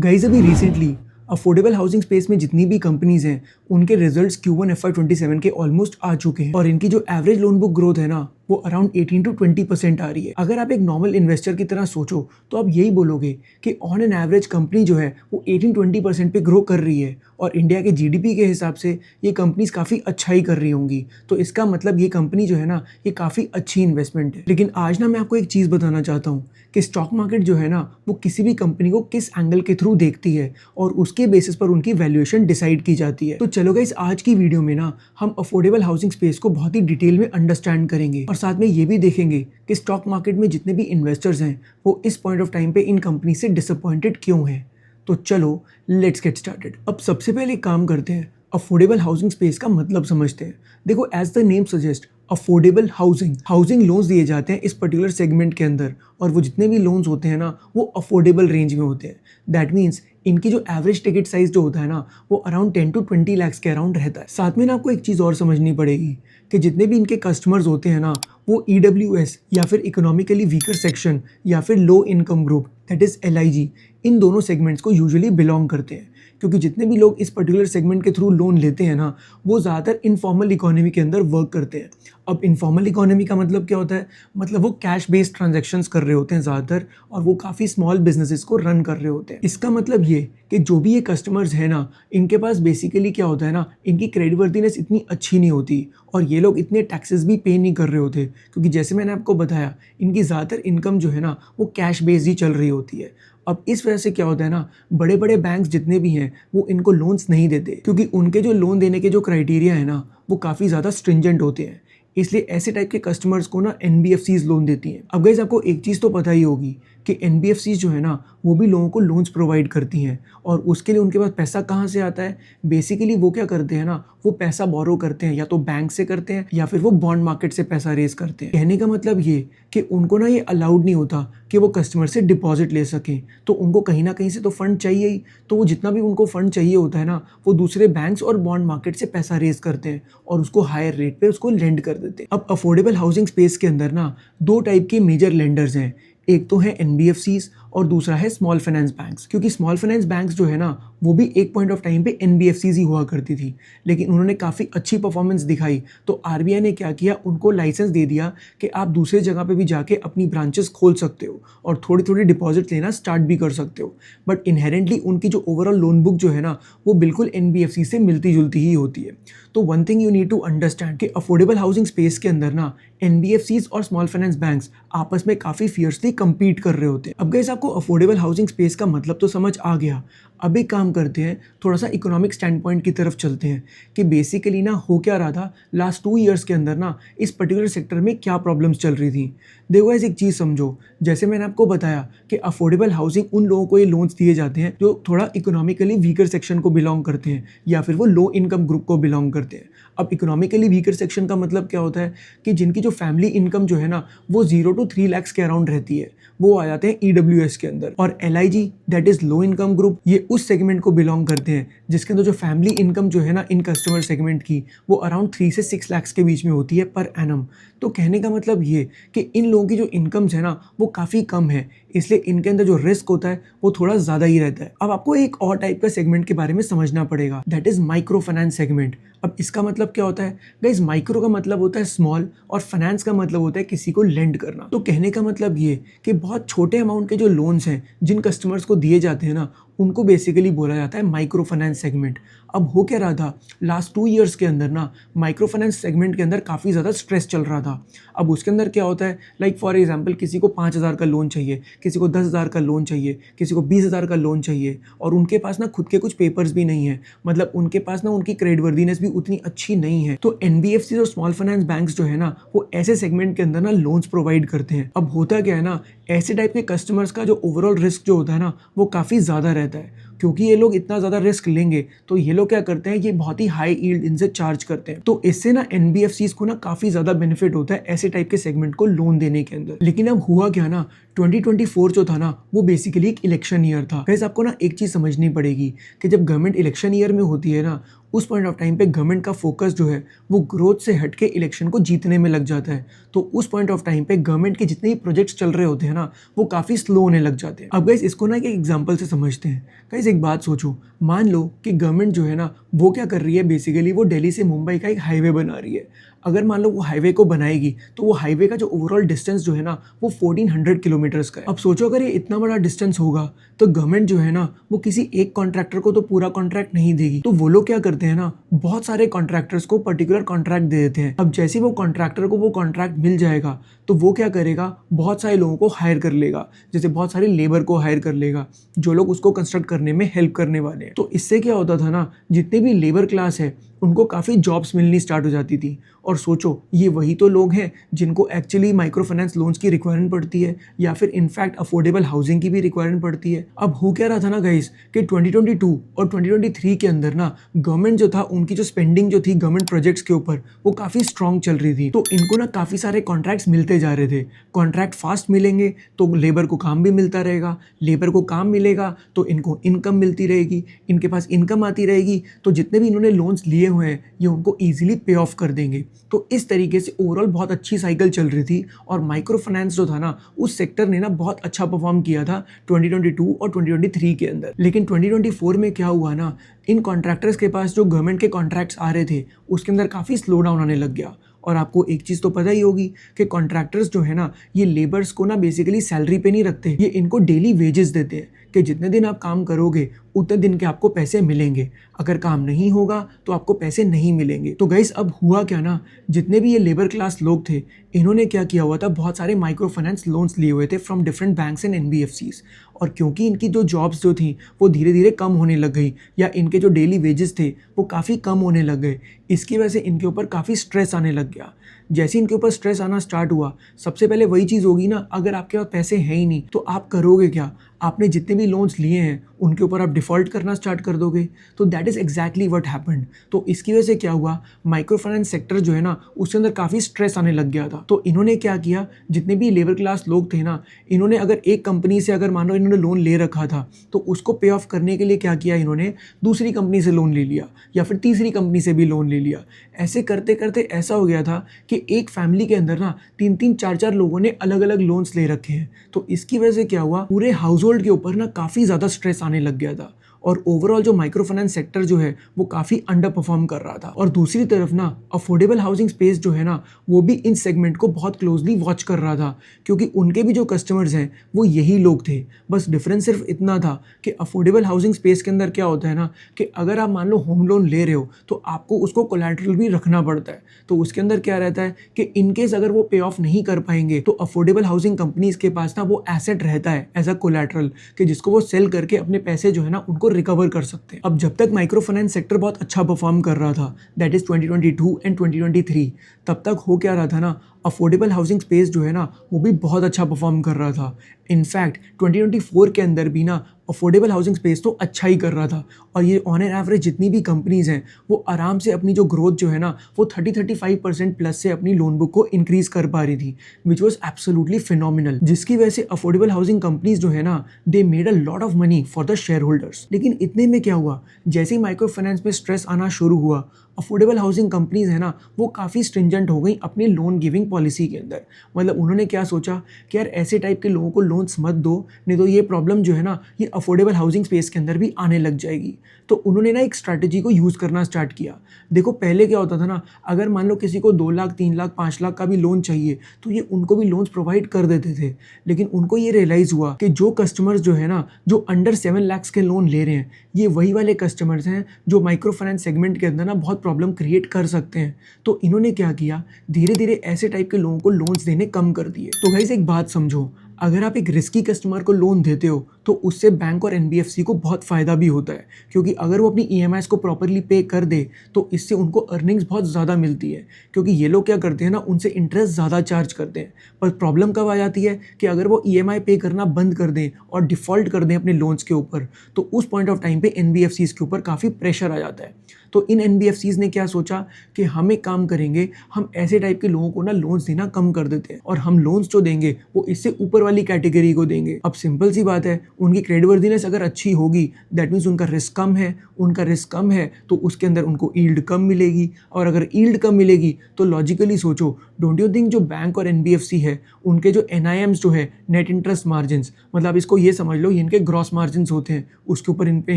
Guys अभी recently affordable housing space में जितनी भी कंपनीज हैं उनके रिजल्ट्स Q1 FY27 के ऑलमोस्ट आ चुके हैं और इनकी जो एवरेज लोन बुक ग्रोथ है ना वो अराउंड 18 to 20% आ रही है। अगर आप एक नॉर्मल इन्वेस्टर की तरह सोचो तो आप यही बोलोगे कि ऑन एन एवरेज कंपनी जो है वो 18-20% पे ग्रो कर रही है और इंडिया के जीडीपी के हिसाब से ये कंपनीज काफ़ी अच्छा ही कर रही होंगी, तो इसका मतलब ये कंपनी जो है ना ये काफ़ी अच्छी इन्वेस्टमेंट है। लेकिन आज ना मैं आपको एक चीज़ बताना चाहता हूँ कि स्टॉक मार्केट जो है ना वो किसी भी कंपनी को किस एंगल के थ्रू देखती है और उसके बेसिस पर उनकी वैल्यूएशन डिसाइड की जाती है। तो चलो गाइस आज की वीडियो में ना हम अफोर्डेबल हाउसिंग स्पेस को बहुत ही डिटेल में अंडरस्टैंड करेंगे और साथ में ये भी देखेंगे कि स्टॉक मार्केट में जितने भी इन्वेस्टर्स हैं वो इस पॉइंट ऑफ टाइम पे इन कंपनी से डिसअपॉइंटेड क्यों हैं। तो चलो लेट्स गेट स्टार्टेड। अब सबसे पहले एक काम करते हैं, अफोर्डेबल हाउसिंग स्पेस का मतलब समझते हैं। देखो as the name suggest affordable housing loans दिए जाते हैं इस पर्टिकुलर सेगमेंट के अंदर और वो जितने भी लोन्स होते हैं ना वो अफोर्डेबल रेंज में होते हैं। दैट मीन्स इनकी जो एवरेज टिकट साइज जो होता है ना वो अराउंड 10 to 20 लाख के अराउंड रहता है। साथ में ना आपको एक चीज़ और समझनी पड़ेगी कि जितने भी इनके कस्टमर्स होते हैं ना वो EWS या फिर इकोनॉमिकली वीकर सेक्शन या फिर low income group that is LIG इन दोनों सेगमेंट्स को यूजुअली बिलोंग करते हैं, क्योंकि जितने भी लोग इस पर्टिकुलर सेगमेंट के थ्रू लोन लेते हैं ना वो ज़्यादातर इनफॉर्मल इकोनॉमी के अंदर वर्क करते हैं। अब इनफॉर्मल इकोनॉमी का मतलब क्या होता है, मतलब वो कैश बेस्ड ट्रांजैक्शंस कर रहे होते हैं ज़्यादातर और वो काफ़ी स्मॉल बिजनेसेस को रन कर रहे होते हैं। इसका मतलब ये कि जो भी ये कस्टमर्स हैं ना इनके पास बेसिकली क्या होता है ना, इनकी क्रेडिट वर्दीनेस इतनी अच्छी नहीं होती और ये लोग इतने टैक्सेस भी पे नहीं कर रहे होते, क्योंकि जैसे मैंने आपको बताया इनकी ज़्यादातर इनकम जो है ना वो कैश बेस्ड ही चल रही होती है। अब इस वजह से क्या होता है ना, बड़े बड़े बैंक्स जितने भी हैं वो इनको लोन्स नहीं देते, क्योंकि उनके जो लोन देने के जो क्राइटेरिया है ना वो काफ़ी ज़्यादा स्ट्रिंजेंट होते हैं। इसलिए ऐसे टाइप के कस्टमर्स को ना NBFCs लोन देती हैं। अब गाइस आपको एक चीज़ तो पता ही होगी कि NBFCs जो है ना वो भी लोगों को लोन्स प्रोवाइड करती हैं और उसके लिए उनके पास पैसा कहाँ से आता है, बेसिकली वो क्या करते हैं ना वो पैसा बोरो करते हैं, या तो बैंक से करते हैं या फिर वो बॉन्ड मार्केट से पैसा रेज करते हैं। कहने का मतलब ये कि उनको ना ये अलाउड नहीं होता कि वो कस्टमर से डिपॉजिट ले सकें, तो उनको कहीं ना कहीं से तो फंड चाहिए ही, तो वो जितना भी उनको फंड चाहिए होता है ना वो दूसरे बैंक्स और बॉन्ड मार्केट से पैसा रेज करते हैं और उसको हायर रेट पे उसको लेंड कर देते हैं। अब अफोर्डेबल हाउसिंग स्पेस के अंदर ना दो टाइप के मेजर लेंडर्स हैं, एक तो है NBFCs और दूसरा है स्मॉल फाइनेंस बैंक्स। क्योंकि स्मॉल फाइनेंस बैंक्स जो है ना वो भी एक पॉइंट ऑफ टाइम पे NBFCs ही हुआ करती थी, लेकिन उन्होंने काफ़ी अच्छी परफॉर्मेंस दिखाई तो RBI ने क्या किया, उनको लाइसेंस दे दिया कि आप दूसरे जगह पे भी जाके अपनी ब्रांचेस खोल सकते हो और थोड़ी थोड़ी डिपॉजिट लेना स्टार्ट भी कर सकते हो। बट इनहेरेंटली उनकी जो ओवरऑल लोन बुक जो है ना वो बिल्कुल NBFC से मिलती जुलती ही होती है। तो one thing you need to understand कि अफोर्डेबल हाउसिंग स्पेस के अंदर ना NBFCs और स्मॉल फाइनेंस बैंक्स आपस में काफ़ी फियर्सली कम्पीट कर रहे होते हैं। अब गाइस आपको अफोर्डेबल हाउसिंग स्पेस का मतलब तो समझ आ गया। अब एक काम करते हैं, थोड़ा सा इकोनॉमिक स्टैंड पॉइंट की तरफ चलते हैं कि बेसिकली ना हो क्या रहा था लास्ट 2 ईयर्स के अंदर ना इस पर्टिकुलर सेक्टर में क्या प्रॉब्लम्स चल रही थी। देखो ऐसे एक चीज़ समझो, जैसे मैंने आपको बताया कि अफोर्डेबल हाउसिंग उन लोगों को ये लोन्स दिए जाते हैं जो थोड़ा इकोनॉमिकली वीकर सेक्शन को बिलोंग करते हैं या फिर वो लो इनकम ग्रुप को बिलोंग करते हैं। अब इकोनॉमिकली वीकर सेक्शन का मतलब क्या होता है कि जिनकी जो फैमिली इनकम जो है ना वो 0 to 3 लाख के अराउंड रहती है, वो आ जाते हैं EWS के अंदर। और LIG that is low income group, ये उस सेगमेंट को बिलोंग करते हैं जिसके अंदर जो फैमिली इनकम जो है ना इन कस्टमर सेगमेंट की वो अराउंड 3 से 6 लाख के बीच में होती है पर एनम। तो कहने का मतलब ये कि इन लोगों की जो इनकम्स है ना वो काफ़ी कम है, इसलिए इनके अंदर जो रिस्क होता है वो थोड़ा ज़्यादा ही रहता है। अब आपको एक और टाइप का सेगमेंट के बारे में समझना पड़ेगा, that is micro finance segment. अब इसका मतलब क्या होता है गाइस, माइक्रो का मतलब होता है स्मॉल और फाइनेंस का मतलब होता है किसी को लेंड करना। तो कहने का मतलब ये कि बहुत छोटे अमाउंट के जो लोन्स हैं जिन कस्टमर्स को दिए जाते हैं ना उनको बेसिकली बोला जाता है माइक्रो फाइनेंस सेगमेंट। अब हो क्या रहा था लास्ट 2 ईयर्स के अंदर ना माइक्रो फाइनेंस सेगमेंट के अंदर काफ़ी ज़्यादा स्ट्रेस चल रहा था। अब उसके अंदर क्या होता है, लाइक फॉर एग्जांपल किसी को 5,000 का लोन चाहिए, किसी को 10,000 का लोन चाहिए, किसी को 20,000 का लोन चाहिए और उनके पास ना खुद के कुछ पेपर्स भी नहीं है, मतलब उनके पास ना उनकी क्रेडिट वर्दीनेस भी उतनी अच्छी नहीं है। तो NBFCs और स्मॉल फाइनेंस बैंक्स जो है ना वो ऐसे सेगमेंट के अंदर ना लोन्स प्रोवाइड करते हैं। अब होता क्या है ना, ऐसे टाइप के कस्टमर्स का जो ओवरऑल रिस्क जो होता है ना वो काफ़ी ज़्यादा रहता है, क्योंकि ये लोग इतना ज़्यादा रिस्क लेंगे तो ये लोग क्या करते हैं, ये बहुत ही हाई यील्ड इनसे चार्ज करते हैं। तो इससे ना NBFCs को ना काफ़ी ज़्यादा बेनिफिट होता है ऐसे टाइप के सेगमेंट को लोन देने के अंदर। लेकिन अब हुआ क्या ना, 2024 जो था ना वो बेसिकली एक इलेक्शन ईयर था। गाइस आपको ना एक चीज़ समझनी पड़ेगी कि जब गवर्नमेंट इलेक्शन ईयर में होती है ना, उस पॉइंट ऑफ टाइम पे गवर्नमेंट का फोकस जो है वो ग्रोथ से हट के इलेक्शन को जीतने में लग जाता है। तो उस पॉइंट ऑफ टाइम पे गवर्नमेंट के जितने भी प्रोजेक्ट्स चल रहे होते हैं ना वो काफ़ी स्लो होने लग जाते हैं। अब गाइस इसको ना एक एग्जांपल से समझते हैं। गाइस एक बात सोचो, मान लो कि गवर्नमेंट जो है ना वो क्या कर रही है, बेसिकली वो दिल्ली से मुंबई का एक हाईवे बना रही है। अगर मान लो वो हाईवे को बनाएगी तो वो हाईवे का जो ओवरऑल डिस्टेंस जो है ना वो 1400 किलोमीटर्स का है। अब सोचो अगर ये इतना बड़ा डिस्टेंस होगा तो गवर्नमेंट जो है ना वो किसी एक कॉन्ट्रैक्टर को तो पूरा कॉन्ट्रैक्ट नहीं देगी। तो वो लोग क्या करते हैं ना, बहुत सारे कॉन्ट्रैक्टर्स को पर्टिकुलर कॉन्ट्रैक्ट दे देते हैं। अब जैसे वो कॉन्ट्रैक्टर को वो कॉन्ट्रैक्ट मिल जाएगा तो वो क्या करेगा, बहुत सारे लोगों को हायर कर लेगा, जैसे बहुत सारे लेबर को हायर कर लेगा जो लोग उसको कंस्ट्रक्ट करने में हेल्प करने वाले हैं। तो इससे क्या होता था ना, जितने भी लेबर क्लास है उनको काफ़ी जॉब्स मिलनी स्टार्ट हो जाती थी। और सोचो ये वही तो लोग हैं जिनको एक्चुअली माइक्रो फाइनेंस लोन्स की रिक्वायरमेंट पड़ती है या फिर इनफैक्ट अफोर्डेबल हाउसिंग की भी रिक्वायरमेंट पड़ती है। अब हो क्या रहा था ना गाइस कि 2022 और 2023 के अंदर ना गवर्नमेंट जो था उनकी जो स्पेंडिंग जो थी गवर्नमेंट प्रोजेक्ट्स के ऊपर वो काफ़ी स्ट्रॉन्ग चल रही थी। तो इनको ना काफ़ी सारे कॉन्ट्रैक्ट्स मिलते जा रहे थे। कॉन्ट्रैक्ट फास्ट मिलेंगे तो लेबर को काम भी मिलता रहेगा, लेबर को काम मिलेगा तो इनको इनकम मिलती रहेगी, इनके पास इनकम आती रहेगी तो जितने भी इन्होंने लोन्स लिए हुए हैं ये उनको ईजिली पे ऑफ कर देंगे। तो इस तरीके से ओवरऑल बहुत अच्छी साइकिल चल रही थी और माइक्रो फाइनेंस जो था ना उस सेक्टर ने ना बहुत अच्छा परफॉर्म किया था 2022 और 2023 के अंदर। लेकिन 2024 में क्या हुआ ना, इन कॉन्ट्रैक्टर्स के पास जो गवर्नमेंट के कॉन्ट्रैक्ट्स आ रहे थे उसके अंदर काफ़ी स्लो डाउन आने लग गया। और आपको एक चीज़ तो पता ही होगी कि कॉन्ट्रैक्टर्स जो है ना ये लेबर्स को ना बेसिकली सैलरी पे नहीं रखते, ये इनको डेली वेजेस देते हैं कि जितने दिन आप काम करोगे उतने दिन के आपको पैसे मिलेंगे, अगर काम नहीं होगा तो आपको पैसे नहीं मिलेंगे। तो गाइस अब हुआ क्या ना, जितने भी ये लेबर क्लास लोग थे इन्होंने क्या किया हुआ था, बहुत सारे माइक्रो फाइनेंस लोन्स लिए हुए थे from different banks and NBFCs. और क्योंकि इनकी जो जॉब्स जो थी वो धीरे धीरे कम होने लग गई या इनके जो डेली वेजेस थे वो काफ़ी कम होने लग गए, इसकी वजह से इनके ऊपर काफ़ी स्ट्रेस आने लग गया। जैसे इनके ऊपर स्ट्रेस आना स्टार्ट हुआ, सबसे पहले वही चीज़ होगी ना, अगर आपके पास पैसे हैं ही नहीं तो आप करोगे क्या, आपने जितने भी लोन्स लिए हैं उनके ऊपर आप डिफ़ॉल्ट करना स्टार्ट कर दोगे। तो that is exactly what happened. तो इसकी वजह से क्या हुआ, माइक्रो फाइनेंस सेक्टर जो है ना उसके अंदर काफ़ी स्ट्रेस आने लग गया था। तो इन्होंने क्या किया, जितने भी लेबर क्लास लोग थे ना, इन्होंने अगर एक कंपनी से अगर मान लो इन्होंने लोन ले रखा था तो उसको पे ऑफ करने के लिए क्या किया, इन्होंने दूसरी कंपनी से लोन ले लिया या फिर तीसरी कंपनी से भी लोन ले लिया। ऐसे करते करते ऐसा हो गया था कि एक फैमिली के अंदर ना 3-3 4-4 लोगों ने अलग अलग लोन्स ले रखे हैं। तो इसकी वजह से क्या हुआ, पूरे हाउस होल्ड के ऊपर ना काफ़ी ज़्यादा स्ट्रेस आने लग गया था और ओवरऑल जो माइक्रो फाइनेंस सेक्टर जो है वो काफ़ी अंडर परफॉर्म कर रहा था। और दूसरी तरफ ना अफोर्डेबल हाउसिंग स्पेस जो है ना वो भी इन सेगमेंट को बहुत क्लोजली वॉच कर रहा था, क्योंकि उनके भी जो कस्टमर्स हैं वो यही लोग थे। बस डिफरेंस सिर्फ इतना था कि अफोर्डेबल हाउसिंग स्पेस के अंदर क्या होता है ना कि अगर आप मान लो होम लोन ले रहे हो तो आपको उसको कोलैटरल भी रखना पड़ता है। तो उसके अंदर क्या रहता है कि इनकेस अगर वो पे ऑफ नहीं कर पाएंगे तो अफोर्डेबल हाउसिंग कंपनीज के पास ना वो एसेट रहता है एज अ कोलैटरल कि जिसको वो सेल करके अपने पैसे जो है ना उनको रिकवर कर सकते हैं। अब जब तक माइक्रो फाइनेंस सेक्टर बहुत अच्छा परफॉर्म कर रहा था, दैट इज 2022 एंड 2023, तब तक हो क्या रहा था ना, अफोर्डेबल हाउसिंग स्पेस जो है ना वो भी बहुत अच्छा परफॉर्म कर रहा था। इनफैक्ट 2024 के अंदर भी ना अफोर्डेबल हाउसिंग स्पेस तो अच्छा ही कर रहा था और ये ऑन एन एवरेज जितनी भी कंपनीज़ हैं वो आराम से अपनी जो ग्रोथ जो है ना वो 30-35% प्लस से अपनी लोन बुक को इंक्रीज कर पा रही थी, विच वॉज एब्सोल्युटली फिनोमिनल, जिसकी वजह से अफोर्डेबल हाउसिंग कंपनीज जो है ना they made a lot of money for the share holders. लेकिन इतने में क्या हुआ, जैसे ही माइक्रो फाइनेंस में स्ट्रेस आना शुरू हुआ, अफोर्डेबल हाउसिंग कंपनीज है ना वो काफ़ी स्ट्रिंजेंट हो गई अपनी लोन गिविंग पॉलिसी के अंदर। मतलब उन्होंने क्या सोचा कि यार ऐसे टाइप के लोगों को लोन्स मत दो, नहीं तो ये प्रॉब्लम जो है ना ये अफोर्डेबल हाउसिंग स्पेस के अंदर भी आने लग जाएगी। तो उन्होंने ना एक स्ट्रैटेजी को यूज़ करना स्टार्ट किया। देखो पहले क्या होता था ना, अगर मान लो किसी को 2 लाख 3 लाख 5 लाख का भी लोन चाहिए तो ये उनको भी लोन्स प्रोवाइड कर देते थे। लेकिन उनको ये रियलाइज़ हुआ कि जो कस्टमर्स जो है ना जो अंडर 7 लाख के लोन ले रहे हैं ये वही वाले कस्टमर्स हैं जो माइक्रो फाइनेंस सेगमेंट के अंदर ना बहुत प्रॉब्लम क्रिएट कर सकते हैं। तो इन्होंने क्या किया, धीरे धीरे ऐसे टाइप के लोगों को लोन्स देने कम कर दिए। तो गाइस एक बात समझो, अगर आप एक रिस्की कस्टमर को लोन देते हो तो उससे बैंक और एनबीएफसी को बहुत फ़ायदा भी होता है, क्योंकि अगर वो अपनी ईएमआईज़ को प्रॉपरली पे कर दे तो इससे उनको अर्निंग्स बहुत ज़्यादा मिलती है, क्योंकि ये लोग क्या करते हैं ना उनसे इंटरेस्ट ज़्यादा चार्ज करते हैं। पर प्रॉब्लम कब आ जाती है कि अगर वो ईएमआई पे करना बंद कर दें और डिफ़ॉल्ट कर दें अपने लोन्स के ऊपर, तो उस पॉइंट ऑफ टाइम पे एनबीएफसीज़ के ऊपर काफ़ी प्रेशर आ जाता है। तो इन एनबीएफसीज ने क्या सोचा कि हम एक काम करेंगे, हम ऐसे टाइप के लोगों को ना लोन्स देना कम कर देते हैं और हम लोन्स जो देंगे वो इससे ऊपर वाली कैटेगरी को देंगे। अब सिंपल सी बात है, उनकी क्रेडिटवर्दीनेस अगर अच्छी होगी दैट मीन्स उनका रिस्क कम है, उनका रिस्क कम है तो उसके अंदर उनको यील्ड कम मिलेगी, और अगर यील्ड कम मिलेगी तो लॉजिकली सोचो, डोंट यू थिंक जो बैंक और एनबीएफसी है उनके जो एनआईएम्स जो है नेट इंटरेस्ट मार्जिन्स, मतलब इसको ये समझ लो ये इनके ग्रॉस मार्जिन्स होते हैं, उसके ऊपर इन पे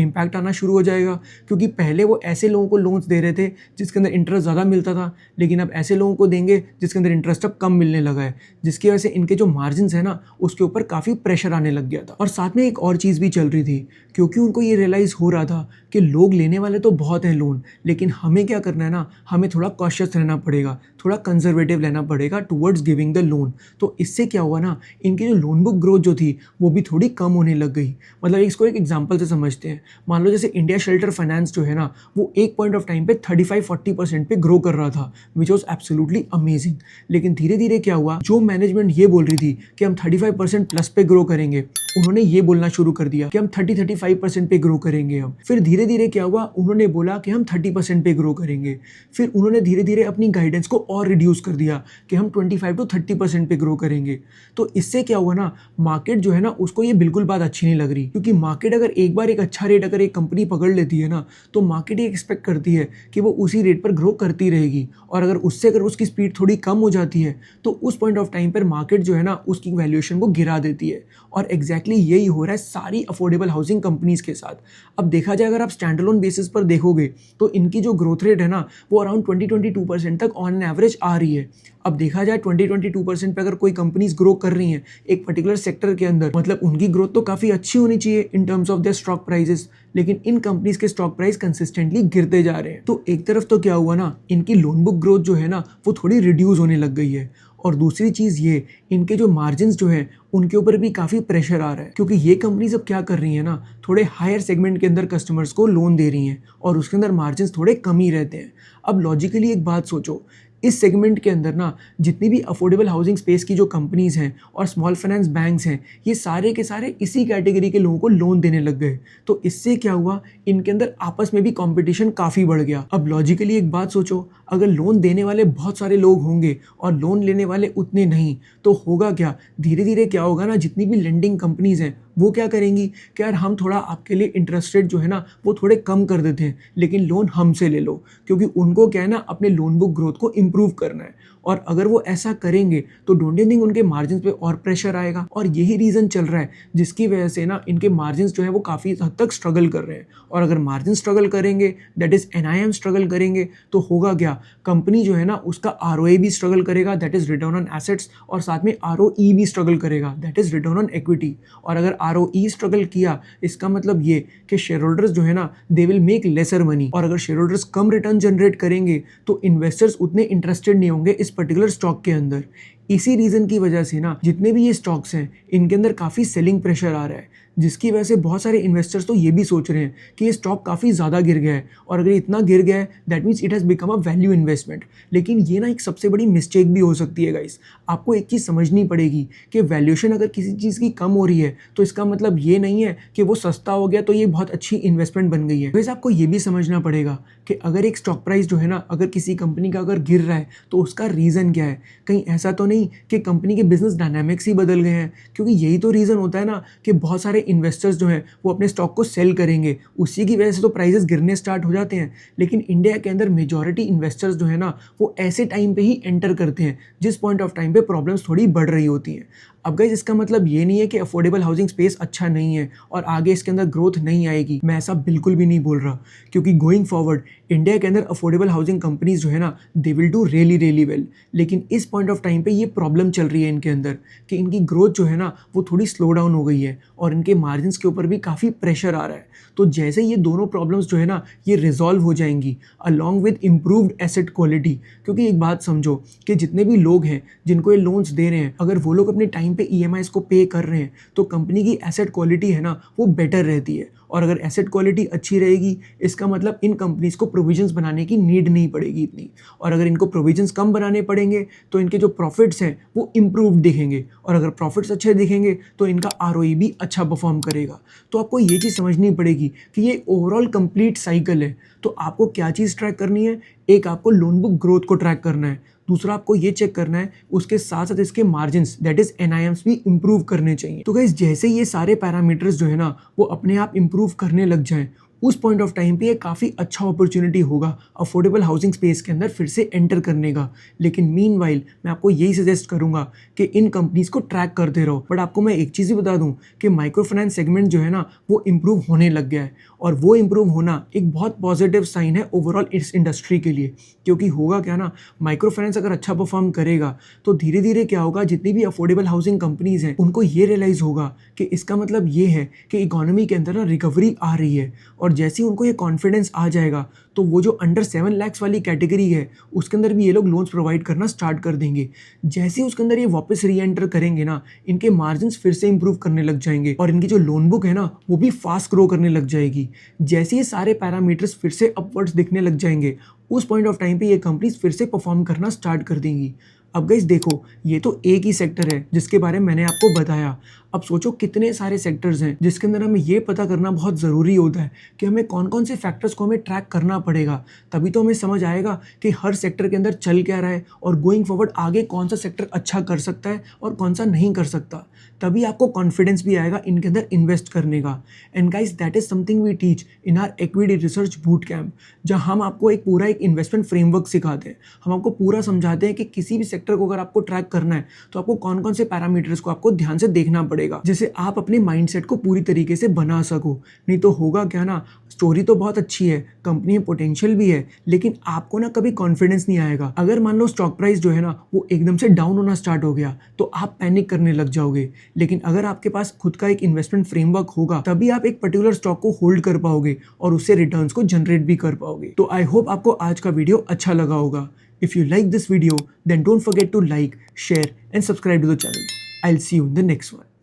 इम्पैक्ट आना शुरू हो जाएगा। क्योंकि पहले वो ऐसे लोगों को लोन्स दे रहे थे जिसके अंदर इंटरेस्ट ज़्यादा मिलता था, लेकिन अब ऐसे लोगों को देंगे जिसके अंदर इंटरेस्ट अब कम मिलने लगा है, जिसकी वजह से इनके जो मार्जिन्स है ना उसके ऊपर काफ़ी प्रेशर आने लग गया था। और साथ में एक और चीज़ भी चल रही थी, क्योंकि उनको ये रियलाइज़ हो रहा था कि लोग लेने वाले तो बहुत हैं लोन, लेकिन हमें क्या करना है ना, हमें थोड़ा कॉशियस रहना पड़ेगा, थोड़ा कंजर्वेटिव लेना पड़ेगा टुवर्ड्स गिविंग द लोन। तो इससे क्या हुआ ना, इनकी जो लोन बुक ग्रोथ जो थी वो भी थोड़ी कम होने लग गई। मतलब इसको एक एग्जांपल से समझते हैं, मान लो जैसे इंडिया शेल्टर फाइनेंस जो है ना वो एक पॉइंट ऑफ टाइम पे 35-40% पे ग्रो कर रहा था, विच वॉज एब्सोल्युटली अमेजिंग। लेकिन धीरे धीरे क्या हुआ, जो मैनेजमेंट ये बोल रही थी कि हम 35% प्लस पे ग्रो करेंगे, उन्होंने ये बोलना शुरू कर दिया कि हम 30-35% पे ग्रो करेंगे। हम फिर धीरे धीरे क्या हुआ, उन्होंने बोला कि हम 30% पे ग्रो करेंगे। फिर उन्होंने धीरे धीरे अपनी गाइडेंस को और रिड्यूस कर दिया कि हम 25-30% पे ग्रो करेंगे। तो इससे क्या हुआ ना, मार्केट जो है ना उसको ये बिल्कुल बात अच्छी नहीं लग रही, क्योंकि मार्केट अगर एक बार एक अच्छा रेट अगर एक कंपनी पकड़ लेती है ना, तो मार्केट ये एक्सपेक्ट करती है कि वो उसी रेट पर ग्रो करती रहेगी, और अगर उससे अगर उसकी स्पीड थोड़ी कम हो जाती है तो उस पॉइंट ऑफ टाइम पर मार्केट जो है ना उसकी वैल्यूएशन को गिरा देती है। और एग्जैक्टली यही हो रहा है सारी अफोर्डेबल हाउसिंग कंपनीज के साथ। अब देखा जाए, अगर आप स्टैंडअलोन बेसिस पर देखोगे तो इनकी जो ग्रोथ रेट है ना वो अराउंड 20-22% तक ऑन एवरेज आ रही है। अब देखा जाए 20-22% पे अगर कोई कंपनीज ग्रो कर रही हैं एक पर्टिकुलर सेक्टर के अंदर, मतलब उनकी ग्रोथ तो काफ़ी अच्छी होनी चाहिए in terms of their stock prices, लेकिन इन कंपनीज के स्टॉक प्राइस कंसिस्टेंटली गिरते जा रहे हैं। तो एक तरफ तो क्या हुआ ना, इनकी लोन बुक ग्रोथ जो है ना वो थोड़ी रिड्यूस होने लग गई है, और दूसरी चीज़ ये, इनके जो मार्जिन्स जो हैं उनके ऊपर भी काफ़ी प्रेशर आ रहा है, क्योंकि ये कंपनीज अब क्या कर रही है ना, थोड़े हायर सेगमेंट के अंदर कस्टमर्स को लोन दे रही हैं और उसके अंदर मार्जिन्स थोड़े कम ही रहते हैं। अब लॉजिकली एक बात सोचो, इस सेगमेंट के अंदर ना जितनी भी अफोर्डेबल हाउसिंग स्पेस की जो कंपनीज़ हैं और स्मॉल फाइनेंस बैंक्स हैं, ये सारे के सारे इसी कैटेगरी के लोगों को लोन देने लग गए। तो इससे क्या हुआ, इनके अंदर आपस में भी कंपटीशन काफ़ी बढ़ गया। अब लॉजिकली एक बात सोचो, अगर लोन देने वाले बहुत सारे लोग होंगे और लोन लेने वाले उतने नहीं, तो होगा क्या, धीरे धीरे क्या होगा ना, जितनी भी लेंडिंग कंपनीज़ हैं वो क्या करेंगी कि यार हम थोड़ा आपके लिए इंटरेस्ट रेट जो है ना वो थोड़े कम कर देते हैं, लेकिन लोन हमसे ले लो, क्योंकि उनको क्या है ना अपने लोन बुक ग्रोथ को इम्प्रूव करना है। और अगर वो ऐसा करेंगे तो डोंट यू थिंक उनके मार्जिन पे और प्रेशर आएगा, और यही रीज़न चल रहा है जिसकी वजह से ना इनके मार्जिन जो है वो काफ़ी हद तक स्ट्रगल कर रहे हैं। और अगर मार्जिन स्ट्रगल करेंगे, दैट इज़ एनआईएम स्ट्रगल करेंगे, तो होगा क्या, कंपनी जो है ना उसका आरओए भी स्ट्रगल करेगा, that is return on assets, और साथ में आरओई भी स्ट्रगल करेगा, that is return on equity. और अगर आरओई स्ट्रगल किया, इसका मतलब ये कि शेयर होल्डर्स जो है ना they will make lesser money, और अगर शेयर होल्डर्स कम रिटर्न जनरेट करेंगे तो इन्वेस्टर्स उतने इंटरेस्टेड नहीं होंगे इस पर्टिकुलर स्टॉक के अंदर। इसी रीज़न की वजह से ना जितने भी ये स्टॉक्स हैं इनके अंदर काफ़ी सेलिंग प्रेशर आ रहा है, जिसकी वजह से बहुत सारे इन्वेस्टर्स तो ये भी सोच रहे हैं कि ये स्टॉक काफ़ी ज़्यादा गिर गया है, और अगर इतना गिर गया है that means it has become a value investment. लेकिन ये ना एक सबसे बड़ी मिस्टेक भी हो सकती है गाइस। आपको एक चीज़ समझनी पड़ेगी कि वैल्यूएशन अगर किसी चीज़ की कम हो रही है तो इसका मतलब ये नहीं है कि वो सस्ता हो गया तो ये बहुत अच्छी इन्वेस्टमेंट बन गई है। वैसे आपको ये भी समझना पड़ेगा कि अगर एक स्टॉक प्राइस जो है ना अगर किसी कंपनी का अगर गिर रहा है तो उसका रीज़न क्या है। कहीं ऐसा तो नहीं कि कंपनी के बिजनेस डायनामिक्स ही बदल गए हैं, क्योंकि यही तो रीज़न होता है ना कि बहुत सारे इन्वेस्टर्स जो हैं वो अपने स्टॉक को सेल करेंगे, उसी की वजह से तो प्राइसेस गिरने स्टार्ट हो जाते हैं। लेकिन इंडिया के अंदर मेजॉरिटी इन्वेस्टर्स जो है ना वो ऐसे टाइम पे ही एंटर करते हैं जिस पॉइंट ऑफ टाइम पे प्रॉब्लम्स थोड़ी बढ़ रही होती हैं। अब गाइस इसका मतलब ये नहीं है कि अफोर्डेबल हाउसिंग स्पेस अच्छा नहीं है और आगे इसके अंदर ग्रोथ नहीं आएगी, मैं ऐसा बिल्कुल भी नहीं बोल रहा, क्योंकि गोइंग फॉरवर्ड इंडिया के अंदर अफोर्डेबल हाउसिंग कंपनीज जो है ना they will do really well. लेकिन इस पॉइंट ऑफ टाइम पे ये प्रॉब्लम चल रही है इनके अंदर कि इनकी ग्रोथ जो है ना वो थोड़ी स्लो डाउन हो गई है और इनके मार्जिन के ऊपर भी काफ़ी प्रेशर आ रहा है। तो जैसे ये दोनों प्रॉब्लम्स जो है ना ये रिजॉल्व हो जाएंगी along with improved asset quality, क्योंकि एक बात समझो कि जितने भी लोग हैं जिनको ये लोन्स दे रहे हैं, अगर वो लोग अपने टाइम पे ईएमआईज़ को पे कर रहे हैं तो कंपनी की एसेट क्वालिटी है ना वो बेटर रहती है और अगर एसेट क्वालिटी अच्छी रहेगी इसका मतलब इन कंपनीज को प्रोविजंस बनाने की नीड नहीं पड़ेगी इतनी, और अगर इनको प्रोविजंस कम बनाने पड़ेंगे तो इनके जो प्रॉफिट्स हैं वो इम्प्रूव दिखेंगे, और अगर प्रॉफिट्स अच्छे दिखेंगे तो इनका आरओई भी अच्छा परफॉर्म करेगा। तो आपको ये चीज़ समझनी पड़ेगी कि ये ओवरऑल कंप्लीट साइकिल है। तो आपको क्या चीज़ ट्रैक करनी है, एक आपको लोन बुक ग्रोथ को ट्रैक करना है, दूसरा आपको ये चेक करना है उसके साथ साथ इसके मार्जिन्स दैट इज एनआईएम्स भी इंप्रूव करने चाहिए। तो गाइस जैसे ये सारे पैरामीटर्स जो है ना वो अपने आप इंप्रूव करने लग जाएं, उस पॉइंट ऑफ टाइम पे ये काफ़ी अच्छा अपॉर्चुनिटी होगा अफोर्डेबल हाउसिंग स्पेस के अंदर फिर से एंटर करने का। लेकिन मीनवाइल मैं आपको यही सजेस्ट करूंगा कि इन कंपनीज को ट्रैक करते रहो। बट आपको मैं एक चीज़ ही बता दूं कि माइक्रो फाइनेंस सेगमेंट जो है ना वो इम्प्रूव होने लग गया है, और वो इम्प्रूव होना एक बहुत पॉजिटिव साइन है ओवरऑल इस इंडस्ट्री के लिए। क्योंकि होगा क्या ना, माइक्रो फाइनेंस अगर अच्छा परफॉर्म करेगा तो धीरे धीरे क्या होगा, जितनी भी अफोर्डेबल हाउसिंग कंपनीज हैं उनको ये रियलाइज़ होगा कि इसका मतलब ये है कि इकोनॉमी के अंदर ना रिकवरी आ रही है, और जैसे ही उनको ये कॉन्फिडेंस आ जाएगा तो वो जो अंडर 7 लाख वाली कैटेगरी है उसके अंदर भी ये लोग लोन्स प्रोवाइड करना स्टार्ट कर देंगे। जैसे ही उसके अंदर ये वापस री एंटर करेंगे ना, इनके मार्जिन्स फिर से इंप्रूव करने लग जाएंगे, और इनकी जो लोन बुक है ना वो भी फास्ट ग्रो करने लग जाएगी। जैसे ये सारे पैरामीटर्स फिर से अपवर्ड्स दिखने लग जाएंगे, उस पॉइंट ऑफ टाइम पे ये कंपनीज फिर से परफॉर्म करना स्टार्ट कर देंगी। अब गाइस देखो, ये तो एक ही सेक्टर है जिसके बारे में मैंने आपको बताया। अब सोचो कितने सारे सेक्टर्स हैं जिसके अंदर हमें ये पता करना बहुत ज़रूरी होता है कि हमें कौन कौन से फैक्टर्स को हमें ट्रैक करना पड़ेगा। तभी तो हमें समझ आएगा कि हर सेक्टर के अंदर चल क्या रहा है, और गोइंग फॉरवर्ड आगे कौन सा सेक्टर अच्छा कर सकता है और कौन सा नहीं कर सकता। तभी आपको कॉन्फिडेंस भी आएगा इनके अंदर इन्वेस्ट करने का। And guys that is something we teach in our equity research boot camp, जहाँ हम आपको एक पूरा एक इन्वेस्टमेंट फ्रेमवर्क सिखाते हैं। हम आपको पूरा समझाते हैं कि किसी भी सेक्टर को अगर आपको ट्रैक करना है तो आपको कौन कौन से पैरामीटर्स को आपको ध्यान से देखना पड़ेगा, जिससे आप अपने माइंडसेट को पूरी तरीके से बना सको। नहीं तो होगा क्या ना, स्टोरी तो बहुत अच्छी है, कंपनी में पोटेंशियल भी है, लेकिन आपको ना कभी कॉन्फिडेंस नहीं आएगा। अगर मान लो स्टॉक प्राइस जो है ना वो एकदम से डाउन होना स्टार्ट हो गया तो आप पैनिक करने लग जाओगे। लेकिन अगर आपके पास खुद का एक इन्वेस्टमेंट फ्रेमवर्क होगा तभी आप एक पर्टिकुलर स्टॉक को होल्ड कर पाओगे और उससे रिटर्न्स को जनरेट भी कर पाओगे। तो आई होप आपको आज का वीडियो अच्छा लगा होगा। If you like this video, then don't forget to like, share and subscribe to the channel. I'll see you in the next one.